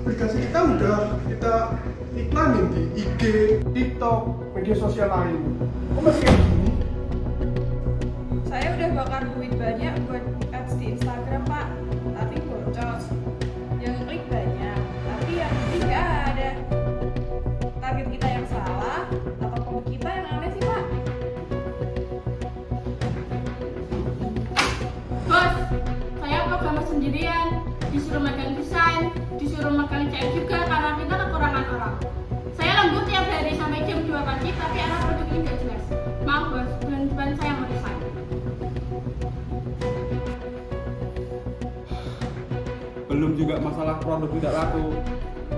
Aplikasi kita udah kita iklanin di IG, TikTok, media sosial lain. Kok masih kayak gini? Saya udah bakar duit banyak buat ads di Instagram, Pak. Tapi boncos. Yang klik banyak, tapi yang klik nggak ada. Target kita yang salah atau produk kita yang aneh sih, Pak? Bos, saya programmer sendirian, disuruh megang desain, disuruh megang CM juga karena kita kekurangan orang. Saya lembut tiap hari sampai jam 2 pagi, tapi arah produk ini nggak jelas. Maaf bos, bulan depan saya mau resign. Belum juga masalah produk tidak laku.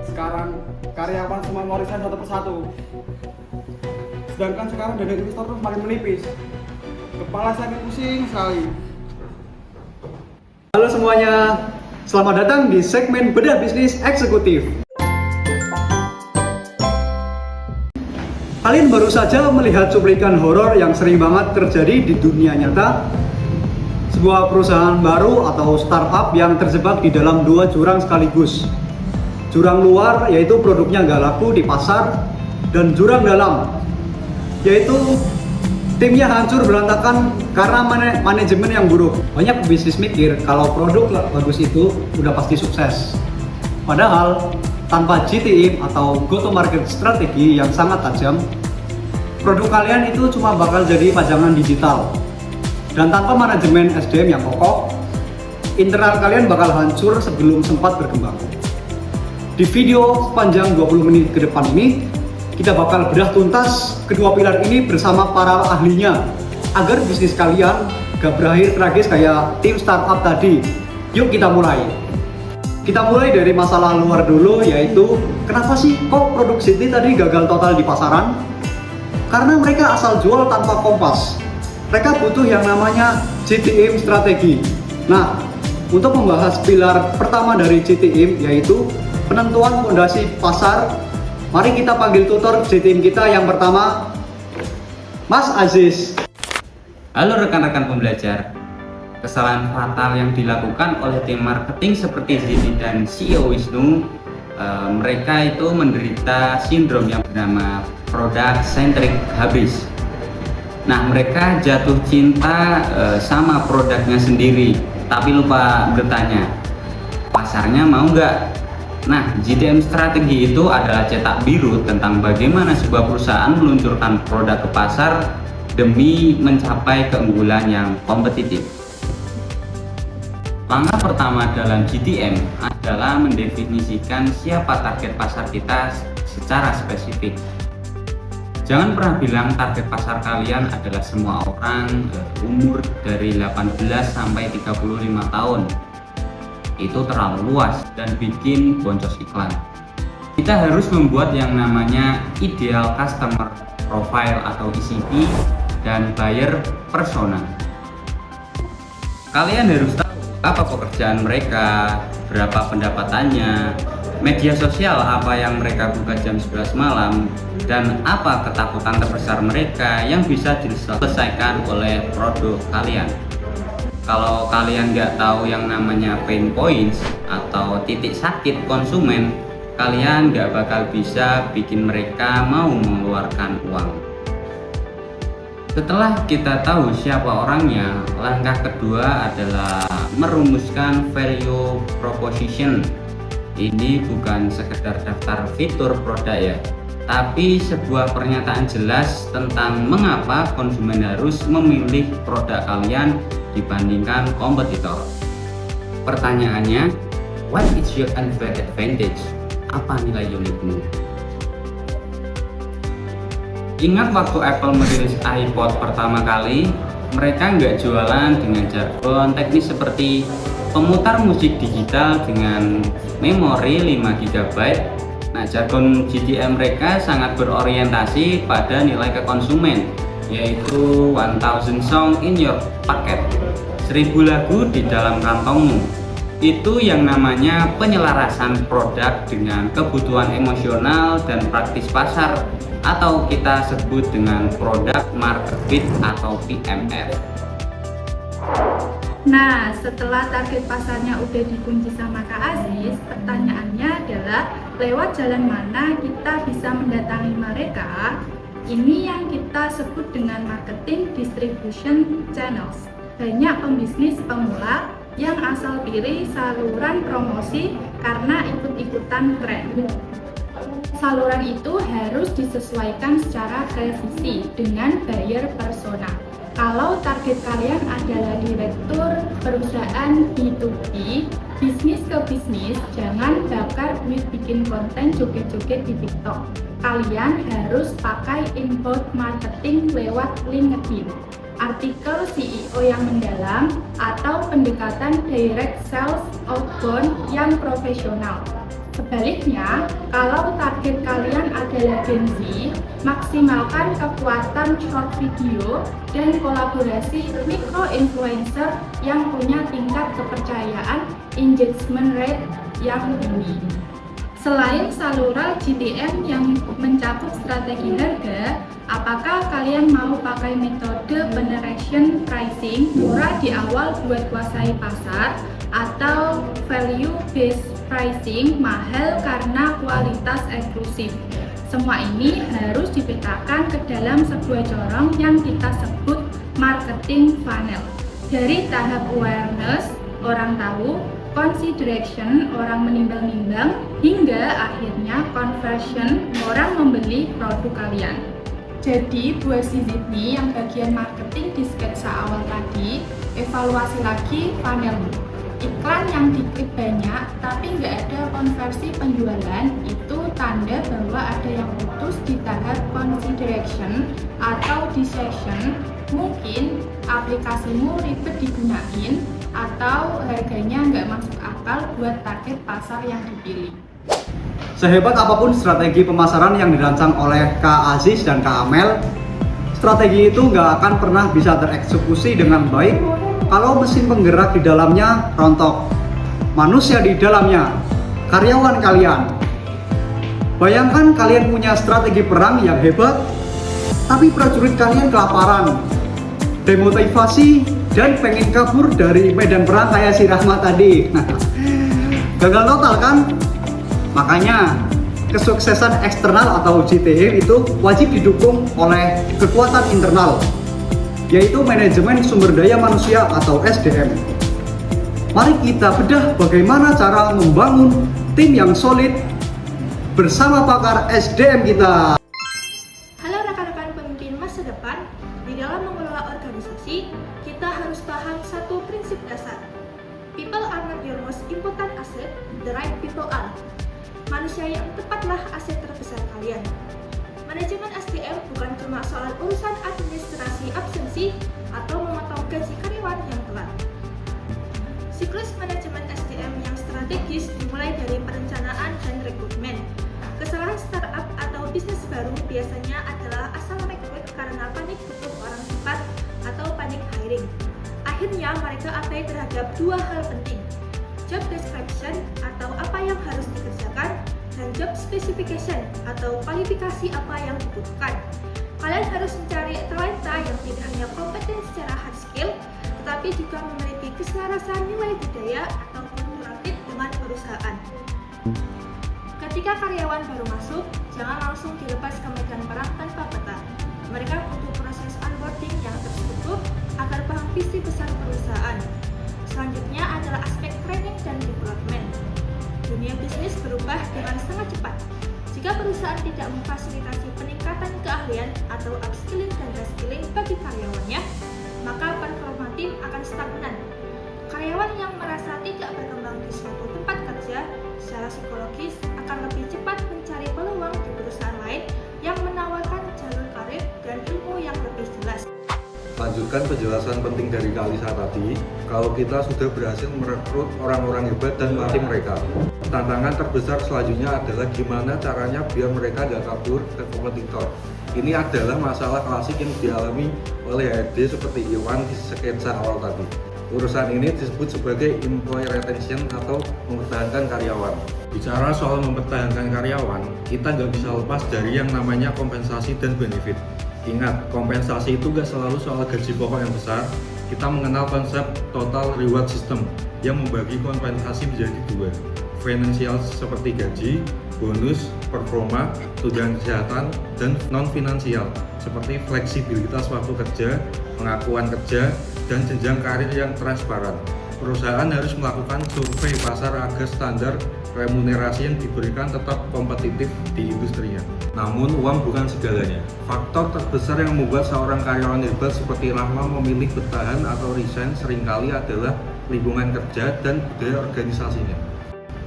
Sekarang karyawan semua mau resign satu persatu. Sedangkan sekarang dana investor tuh semakin menipis. Kepala saya pusing sekali. Halo semuanya, selamat datang di segmen Bedah Bisnis Eksekutif. Kalian baru saja melihat cuplikan horor yang sering banget terjadi di dunia nyata. Sebuah perusahaan baru atau startup yang terjebak di dalam dua jurang sekaligus. Jurang luar yaitu produknya nggak laku di pasar, dan jurang dalam yaitu timnya hancur berantakan karena manajemen yang buruk. Banyak pebisnis mikir kalau produk bagus itu udah pasti sukses. Padahal tanpa GTM atau go to market strategi yang sangat tajam, produk kalian itu cuma bakal jadi pajangan digital. Dan tanpa manajemen SDM yang kokoh, internal kalian bakal hancur sebelum sempat berkembang. Di video sepanjang 20 menit ke depan ini, kita bakal bedah tuntas kedua pilar ini bersama para ahlinya agar bisnis kalian gak berakhir tragis kayak tim startup tadi. Yuk kita mulai. Kita mulai dari masalah luar dulu, yaitu kenapa sih kok produk Citi tadi gagal total di pasaran? Karena mereka asal jual tanpa kompas. Mereka butuh yang namanya GTM strategi. Nah, untuk membahas pilar pertama dari GTM yaitu penentuan fondasi pasar, mari kita panggil tutor GTM kita yang pertama, Mas Aziz. Halo rekan-rekan pembelajar. Kesalahan fatal yang dilakukan oleh tim marketing seperti Zidi dan CEO Wisnu, mereka itu menderita sindrom yang bernama product centric habis. Nah, mereka jatuh cinta sama produknya sendiri, tapi lupa bertanya, pasarnya mau nggak? Nah, GTM strategi itu adalah cetak biru tentang bagaimana sebuah perusahaan meluncurkan produk ke pasar demi mencapai keunggulan yang kompetitif. Langkah pertama dalam GTM adalah mendefinisikan siapa target pasar kita secara spesifik. Jangan pernah bilang target pasar kalian adalah semua orang umur dari 18 sampai 35 tahun. Itu terlalu luas dan bikin boncos iklan. Kita harus membuat yang namanya ideal customer profile atau ECP dan buyer persona. Kalian harus tahu apa pekerjaan mereka, berapa pendapatannya, media sosial apa yang mereka buka jam 11 malam, dan apa ketakutan terbesar mereka yang bisa diselesaikan oleh produk kalian. Kalau kalian nggak tahu yang namanya pain points atau titik sakit konsumen, kalian nggak bakal bisa bikin mereka mau mengeluarkan uang. Setelah kita tahu siapa orangnya, langkah kedua adalah merumuskan value proposition. Ini bukan sekedar daftar fitur produk ya, tapi sebuah pernyataan jelas tentang mengapa konsumen harus memilih produk kalian dibandingkan kompetitor. Pertanyaannya, what is your unfair advantage? Apa nilai unikmu? Ingat waktu Apple merilis iPod pertama kali, mereka nggak jualan dengan jargon teknis seperti pemutar musik digital dengan memori 5 GB. Nah, jargon GTM mereka sangat berorientasi pada nilai ke konsumen, yaitu 1000 song in your pocket, 1000 lagu di dalam kantongmu. Itu yang namanya penyelarasan produk dengan kebutuhan emosional dan praktis pasar, atau kita sebut dengan product market fit atau PMF. Nah, setelah target pasarnya udah dikunci sama Kak Aziz, pertanyaannya adalah lewat jalan mana kita bisa mendatangi mereka? Ini yang kita sebut dengan marketing distribution channels. Banyak pembisnis pemula yang asal pilih saluran promosi karena ikut-ikutan tren. Saluran itu harus disesuaikan secara presisi dengan buyer persona. Kalau target kalian adalah direktur perusahaan B2B, bisnis ke bisnis, jangan bakar duit bikin konten joget-joget di TikTok. Kalian harus pakai inbound marketing lewat LinkedIn, artikel CEO yang mendalam, atau pendekatan direct sales outbound yang profesional. Sebaliknya, kalau target kalian adalah Gen Z, maksimalkan kekuatan short video dan kolaborasi micro-influencer yang punya tingkat kepercayaan engagement rate yang tinggi. Selain saluran GTM yang mencakup strategi harga, apakah kalian mau pakai metode penetration pricing murah di awal buat kuasai pasar, atau value based pricing mahal karena kualitas eksklusif? Semua ini harus dipetakan ke dalam sebuah corong yang kita sebut marketing funnel. Dari tahap awareness, orang tahu, consideration, orang menimbang-nimbang, hingga akhirnya conversion, orang membeli produk kalian. Jadi buat si Zidni yang bagian marketing di sketsa awal tadi, evaluasi lagi funnelmu. Iklan yang diklik banyak tapi nggak ada konversi penjualan, itu tanda bahwa ada yang putus di tahap consideration atau decision. Mungkin aplikasimu ribet digunain atau harganya nggak masuk akal buat target pasar yang dipilih. Sehebat apapun strategi pemasaran yang dirancang oleh Kak Aziz dan Kak Amel, strategi itu nggak akan pernah bisa tereksekusi dengan baik kalau mesin penggerak di dalamnya rontok, manusia di dalamnya, karyawan kalian. Bayangkan kalian punya strategi perang yang hebat, tapi prajurit kalian kelaparan, demotivasi, dan pengen kabur dari medan perang kayak si Rahmat tadi. Gagal total kan? Makanya kesuksesan eksternal atau GTM itu wajib didukung oleh kekuatan internal, yaitu manajemen sumber daya manusia atau SDM. Mari kita bedah bagaimana cara membangun tim yang solid bersama pakar SDM kita. Halo rekan-rekan pemimpin masa depan, di dalam mengelola organisasi, kita harus paham satu prinsip dasar. People are not your most important asset, the right people are. Manusia yang tepatlah aset terbesar kalian. Manajemen SDM bukan cuma soal urusan administrasi absensi atau memotong gaji karyawan yang telat. Siklus manajemen SDM yang strategis dimulai dari perencanaan dan rekrutmen. Kesalahan startup atau bisnis baru biasanya adalah asal rekrut karena panik butuh orang cepat atau panik hiring. Akhirnya mereka abai terhadap dua hal penting, job description atau apa yang harus dikerjakan, dan job specification atau kualifikasi apa yang dibutuhkan. Kalian harus mencari talenta yang tidak hanya kompeten secara hard skill, tetapi juga memiliki keselarasan nilai budaya ataupun fit dengan perusahaan. Ketika karyawan baru masuk, jangan langsung dilepas ke medan perang tanpa peta. Mereka butuh proses onboarding yang terstruktur agar paham visi besar perusahaan. Selanjutnya adalah aspek training dan development. Dunia bisnis berubah dengan sangat cepat. Jika perusahaan tidak memfasilitasi peningkatan keahlian atau upskilling dan reskilling bagi karyawannya, maka performa tim akan stagnan. Karyawan yang merasa tidak berkembang di suatu tempat kerja secara psikologis akan lebih cepat mencari peluang di perusahaan lain yang menawarkan jalur karir dan ilmu yang lebih jelas. Lanjutkan penjelasan penting dari Kak Lisa tadi, kalau kita sudah berhasil merekrut orang-orang hebat dan melatih mereka. Tantangan terbesar selanjutnya adalah gimana caranya biar mereka gak kabur ke kompetitor. Ini adalah masalah klasik yang dialami oleh HRD seperti Iwan di sketsa awal tadi. Urusan ini disebut sebagai employee retention atau mempertahankan karyawan. Bicara soal mempertahankan karyawan, kita nggak bisa lepas dari yang namanya kompensasi dan benefit. Ingat, kompensasi itu nggak selalu soal gaji pokok yang besar. kita mengenal konsep total reward system yang membagi kompensasi menjadi dua, finansial seperti gaji, bonus, performa, tunjangan kesehatan, dan non-finansial seperti fleksibilitas waktu kerja, pengakuan kerja, dan jenjang karir yang transparan. Perusahaan harus melakukan survei pasar agar standar remunerasi yang diberikan tetap kompetitif di industrinya. Namun uang bukan segalanya. Faktor terbesar yang membuat seorang karyawan hebat seperti Rahma memilih bertahan atau resign seringkali adalah lingkungan kerja dan budaya organisasinya.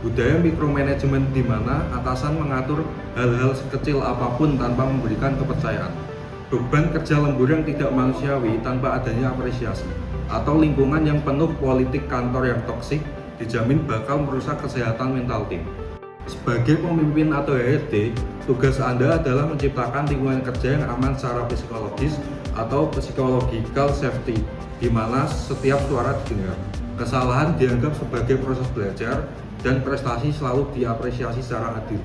Budaya mikromanajemen di mana atasan mengatur hal-hal sekecil apapun tanpa memberikan kepercayaan. Beban kerja lembur yang tidak manusiawi tanpa adanya apresiasi. Atau lingkungan yang penuh politik kantor yang toksik dijamin bakal merusak kesehatan mental tim. Sebagai pemimpin atau HRD, tugas Anda adalah menciptakan lingkungan kerja yang aman secara psikologis atau psychological safety, di mana setiap suara didengar. Kesalahan dianggap sebagai proses belajar dan prestasi selalu diapresiasi secara adil.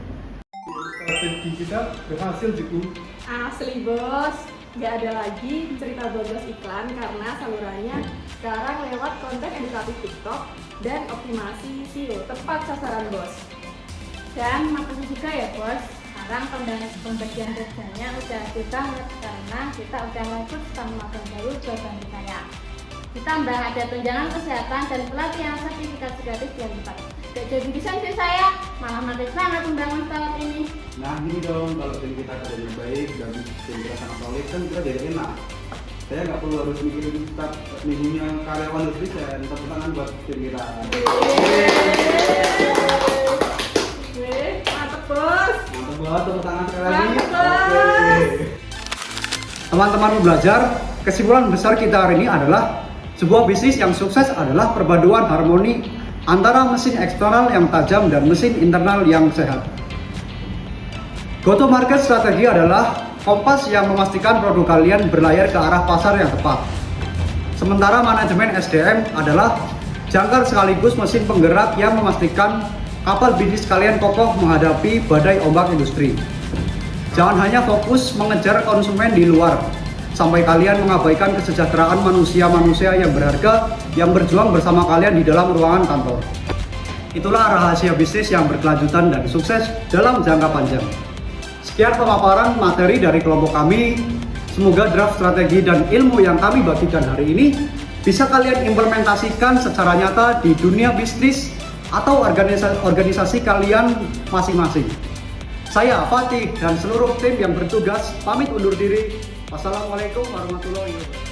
Strategi kita berhasil Jiku. Asli bos, nggak ada lagi cerita bodos iklan karena salurannya sekarang lewat konten edukatif TikTok dan optimasi SEO tepat sasaran bos. Dan makasih juga ya bos, sekarang pembagian kerjanya udah adil banget karena kita udah lanjut sama magang baru buat bantu saya. Ditambah ada tunjangan kesehatan dan pelatihan sertifikasi gratis yang lipat. Gak jadi desain deh saya, malah makin semangat membangun startup ini. Nah gini dong, kalau tim kita kerjanya baik dan tim kita sangat solid kan kita jadi enak. Saya nggak perlu harus mikirin start minggunya karyawan desain. Tepuk tangan buat tim kita. Mantep bos. Mantap banget, tepuk tangan sekali lagi. Mantap bos. Teman-teman pembelajar, kesimpulan besar kita hari ini adalah sebuah bisnis yang sukses adalah perpaduan harmoni antara mesin eksternal yang tajam dan mesin internal yang sehat. Go-to-market strategi adalah kompas yang memastikan produk kalian berlayar ke arah pasar yang tepat. Sementara manajemen SDM adalah jangkar sekaligus mesin penggerak yang memastikan kapal bisnis kalian kokoh menghadapi badai ombak industri. Jangan hanya fokus mengejar konsumen di luar, sampai kalian mengabaikan kesejahteraan manusia-manusia yang berharga yang berjuang bersama kalian di dalam ruangan kantor. Itulah rahasia bisnis yang berkelanjutan dan sukses dalam jangka panjang. Sekian pemaparan materi dari kelompok kami. Semoga draft strategi dan ilmu yang kami bagikan hari ini bisa kalian implementasikan secara nyata di dunia bisnis atau organisasi kalian masing-masing. Saya Fatih dan seluruh tim yang bertugas pamit undur diri. Wassalamualaikum warahmatullahi wabarakatuh.